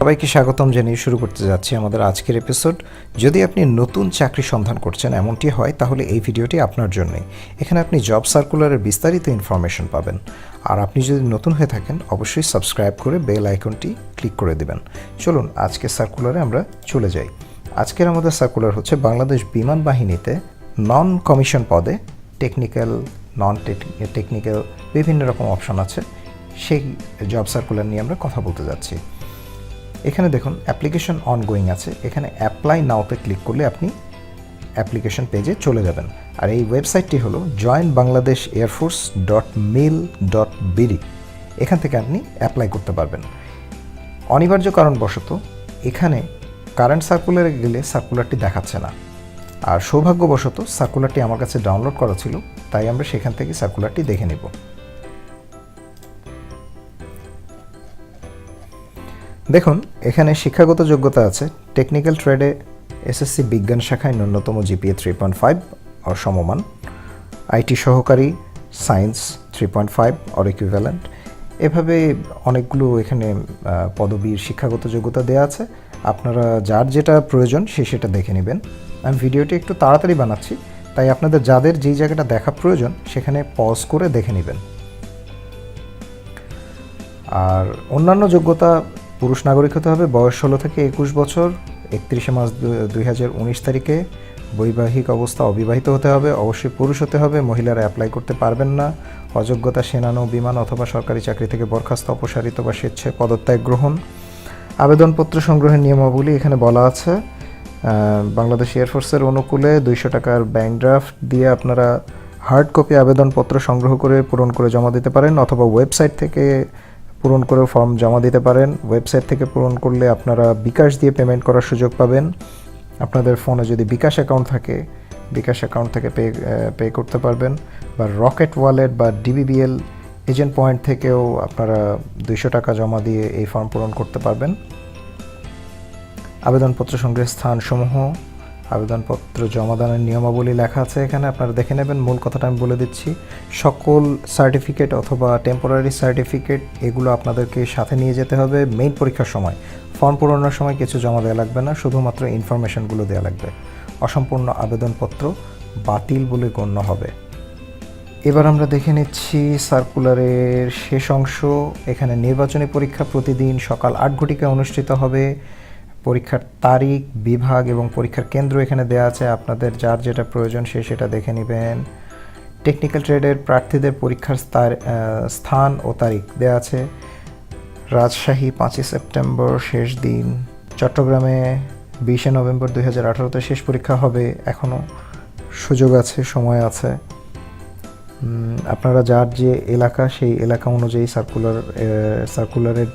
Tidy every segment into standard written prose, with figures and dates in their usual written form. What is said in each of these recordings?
সবাইকে স্বাগতম জানিয়ে শুরু করতে যাচ্ছি আমাদের আজকের এপিসোড। যদি আপনি নতুন চাকরি সন্ধান করছেন এমনটি হয়, তাহলে এই ভিডিওটি আপনার জন্যই। এখানে আপনি জব সার্কুলারের বিস্তারিত ইনফরমেশন পাবেন। আর আপনি যদি নতুন হয়ে থাকেন অবশ্যই সাবস্ক্রাইব করে বেল আইকনটি ক্লিক করে দেবেন। চলুন আজকের সার্কুলারে আমরা চলে যাই। আজকের আমাদের সার্কুলার হচ্ছে বাংলাদেশ বিমান বাহিনীতে নন কমিশন পদে টেকনিক্যাল, নন টেকনিক্যাল বিভিন্ন রকম অপশন আছে, সেই জব সার্কুলার নিয়ে আমরা কথা বলতে যাচ্ছি। এখানে দেখুন অ্যাপ্লিকেশন অনগোয়িং আছে, এখানে অ্যাপ্লাই নাওতে ক্লিক করলে আপনি অ্যাপ্লিকেশন পেজে চলে যাবেন। আর এই ওয়েবসাইটটি হলো joinbangladesh.airforce.mil.bd। এখান থেকে আপনি অ্যাপ্লাই করতে পারবেন। অনিবার্য কারণবশত এখানে কারেন্ট সার্কুলারে গেলে সার্কুলারটি দেখাচ্ছে না, আর সৌভাগ্যবশত সার্কুলারটি আমার কাছে ডাউনলোড করা ছিল, তাই আমরা সেখান থেকে সার্কুলারটি দেখে নেব। দেখুন এখানে শিক্ষাগত যোগ্যতা আছে, টেকনিক্যাল ট্রেডে এসএসসি বিজ্ঞান শাখায় ন্যূনতম জিপিএ 3.5 অর সমমান, আইটি সহকারী সায়েন্স 3.5 অর ইকুইভ্যালেন্ট। এভাবে অনেকগুলো এখানে পদবীর শিক্ষাগত যোগ্যতা দেওয়া আছে। আপনারা যার যেটা প্রয়োজন সেটা দেখে নেবেন। আমি ভিডিওটি একটু তাড়াতাড়ি বানাচ্ছি, তাই আপনাদের যাদের যেই জায়গাটা দেখা প্রয়োজন সেখানে পজ করে দেখে নেবেন। আর অন্যান্য যোগ্যতা, পুরুষ নাগরিক হতে হবে, বয়স 16 থেকে 21 বছর, 31 মার্চ 2019 তারিখে, বৈবাহিক অবস্থা অবিবাহিত হতে হবে, অবশ্যই পুরুষ হতে হবে, মহিলারা অ্যাপ্লাই করতে পারবেন না। অযোগ্যতা সেনানৌ বিমান অথবা সরকারি চাকরি থেকে বরখাস্ত, অপসারিত বা স্বেচ্ছায় পদত্যাগ গ্রহণ। আবেদনপত্র সংগ্রহের নিয়মাবলী এখানে বলা আছে। বাংলাদেশ এয়ারফোর্সের অনুকূলে 200 টাকার ব্যাংক ড্রাফট দিয়ে আপনারা হার্ড কপি আবেদনপত্র সংগ্রহ করে পূরণ করে জমা দিতে পারেন, অথবা ওয়েবসাইট থেকে পূরণ করে ফর্ম জমা দিতে পারেন। ওয়েবসাইট থেকে পূরণ করলে আপনারা বিকাশ দিয়ে পেমেন্ট করার সুযোগ পাবেন। আপনাদের ফোনে যদি বিকাশ অ্যাকাউন্ট থাকে, বিকাশ অ্যাকাউন্ট থেকে পে করতে পারবেন, বা রকেট ওয়ালেট বা ডিবিবিএল এজেন্ট পয়েন্ট থেকেও আপনারা 200 টাকা জমা দিয়ে এই ফর্ম পূরণ করতে পারবেন। আবেদনপত্র সংগ্রহের স্থানসমূহ, আবেদনপত্র জমাদানের নিয়মাবলী লেখা আছে এখানে, আপনারা দেখে নেবেন। মূল কথাটা আমি বলে দিচ্ছি, সকল সার্টিফিকেট অথবা টেম্পোরারি সার্টিফিকেট এগুলো আপনাদেরকে সাথে নিয়ে যেতে হবে। মেইন পরীক্ষার সময় ফর্ম পূরণের সময় কিছু জমা দেওয়া লাগবে না, শুধুমাত্র ইনফরমেশনগুলো দেওয়া লাগবে। অসম্পূর্ণ আবেদনপত্র বাতিল বলে গণ্য হবে। এবার আমরা দেখে নিচ্ছি সার্কুলারের শেষ অংশ। এখানে নির্বাচনী পরীক্ষা প্রতিদিন সকাল 8 ঘটিকায় অনুষ্ঠিত হবে। পরীক্ষার তারিখ, বিভাগ এবং পরীক্ষার কেন্দ্র এখানে দেওয়া আছে, আপনাদের যার যেটা প্রয়োজন সেটা দেখে নেবেন। টেকনিক্যাল ট্রেডের প্রার্থীদের পরীক্ষার স্থান ও তারিখ দেওয়া আছে। রাজশাহী 5 সেপ্টেম্বর শেষ দিন, চট্টগ্রামে 20 নভেম্বর 2018-তে শেষ পরীক্ষা হবে। এখনও সুযোগ আছে, সময় আছে। আপনারা যার যে এলাকা সেই এলাকা অনুযায়ী সার্কুলারের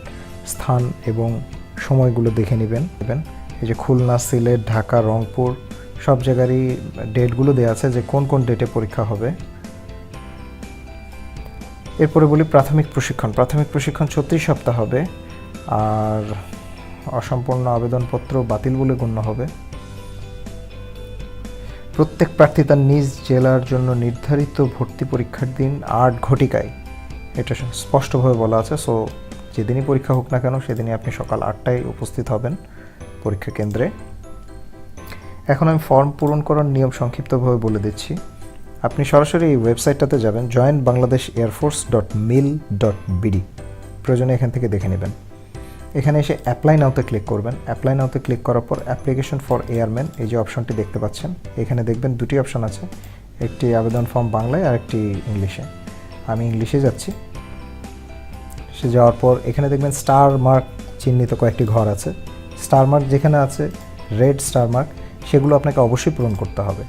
স্থান এবং সময়গুলো দেখে নেবেন। এই যে খুলনা, সিলেট, ঢাকা, রংপুর সব জায়গারই ডেটগুলো দেওয়া আছে যে কোন কোন ডেটে পরীক্ষা হবে। এরপরে বলি প্রাথমিক প্রশিক্ষণ। প্রাথমিক প্রশিক্ষণ 36 সপ্তাহ হবে, আর অসম্পূর্ণ আবেদনপত্র বাতিল বলে গণ্য হবে। প্রত্যেক প্রার্থী তার নিজ জেলার জন্য নির্ধারিত ভর্তি পরীক্ষার দিন 8 ঘটিকায়, এটা স্পষ্টভাবে বলা আছে। সো যেদিনই পরীক্ষা হোক না কেন সেদিনই আপনি সকাল 8টায় উপস্থিত হবেন পরীক্ষা কেন্দ্রে। এখন আমি ফর্ম পূরণ করার নিয়ম সংক্ষিপ্তভাবে বলে দিচ্ছি। আপনি সরাসরি এই ওয়েবসাইটটাতে যাবেন, joinbangladesh.airforce.mil.bd। প্রয়োজনে এখান থেকে দেখে নেবেন। এখানে এসে অ্যাপ্লাই নাওতে ক্লিক করবেন। অ্যাপ্লাই নাওতে ক্লিক করার পর অ্যাপ্লিকেশন ফর এয়ারম্যান এই যে অপশনটি দেখতে পাচ্ছেন, এখানে দেখবেন দুটি অপশন আছে, একটি আবেদন ফর্ম বাংলায় আর একটি ইংলিশে। আমি ইংলিশে যাচ্ছি। সে যাওয়ার পর এখানে দেখবেন স্টার মার্ক চিহ্নিত কয়েকটি ঘর আছে। স্টার মার্ক যেখানে আছে, রেড স্টার মার্ক, সেগুলো আপনাকে অবশ্যই পূরণ করতে হবে।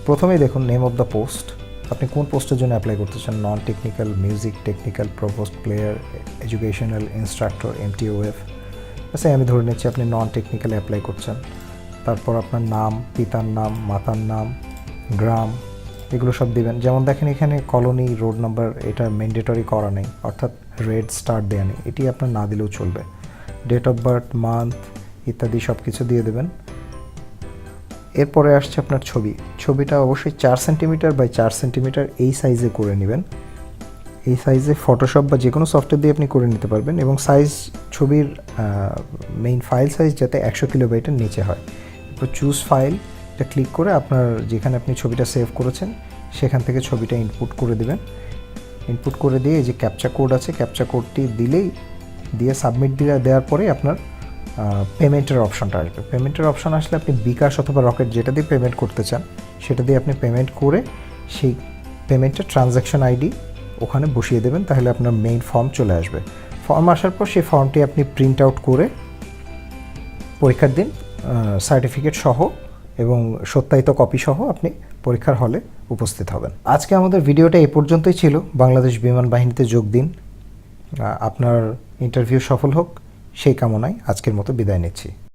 প্রথমেই দেখুন নেম অফ দ্য পোস্ট, আপনি কোন পোস্টের জন্য অ্যাপ্লাই করতে চান। Non technical, music technical, provost player, educational instructor, MTOF. আচ্ছা আমি ধরে নিচ্ছি আপনি নন টেকনিক্যাল অ্যাপ্লাই করছেন। তারপর আপনার নাম, পিতার নাম, মাতার নাম, গ্রাম, এগুলো সব দিবেন। যেমন দেখেন এখানে কলোনি, রোড নাম্বার এটা ম্যান্ডেটরি করা নেই, অর্থাৎ রেড স্টার দেওয়া নেই, এটি আপনার না দিলেও চলবে। ডেট অফ বার্থ, মান্থ ইত্যাদি সব কিছু দিয়ে দেবেন। এরপরে আসছে আপনার ছবিটা অবশ্যই 4 সেন্টিমিটার বাই 4 সেন্টিমিটার এই সাইজে করে নেবেন। এই সাইজে ফটোশপ বা যে কোনো সফটওয়্যার দিয়ে আপনি করে নিতে পারবেন, এবং সাইজ ছবির মেইন ফাইল সাইজ যাতে 100 কিলোবাইটের নিচে হয়। তো চুজ ফাইল এটা ক্লিক করে আপনার যেখানে আপনি ছবিটা সেভ করেছেন সেখান থেকে ছবিটা ইনপুট করে দেবেন। ইনপুট করে দিয়ে এই যে ক্যাপচা কোড আছে, ক্যাপচা কোডটি দিয়ে সাবমিট দেওয়ার পরে আপনার পেমেন্টের অপশনটা আসবে। পেমেন্টের অপশন আসলে আপনি বিকাশ অথবা রকেট যেটা দিয়ে পেমেন্ট করতে চান সেটা দিয়ে আপনি পেমেন্ট করে সেই পেমেন্টের ট্রানজ্যাকশন আইডি ওখানে বসিয়ে দেবেন, তাহলে আপনার মেইন ফর্ম চলে আসবে। ফর্ম আসার পর সেই ফর্মটি আপনি প্রিন্ট আউট করে পরীক্ষার দিন সার্টিফিকেট সহ এবং সত্যায়িত কপি সহ আপনি পরীক্ষার হলে উপস্থিত হবেন। আজকে আমাদের ভিডিওটা এই পর্যন্তই ছিল। বাংলাদেশ বিমান বাহিনীতে যোগ দিন, আপনার ইন্টারভিউ সফল হোক সেই কামনায় আজকের মতো বিদায় নিচ্ছি।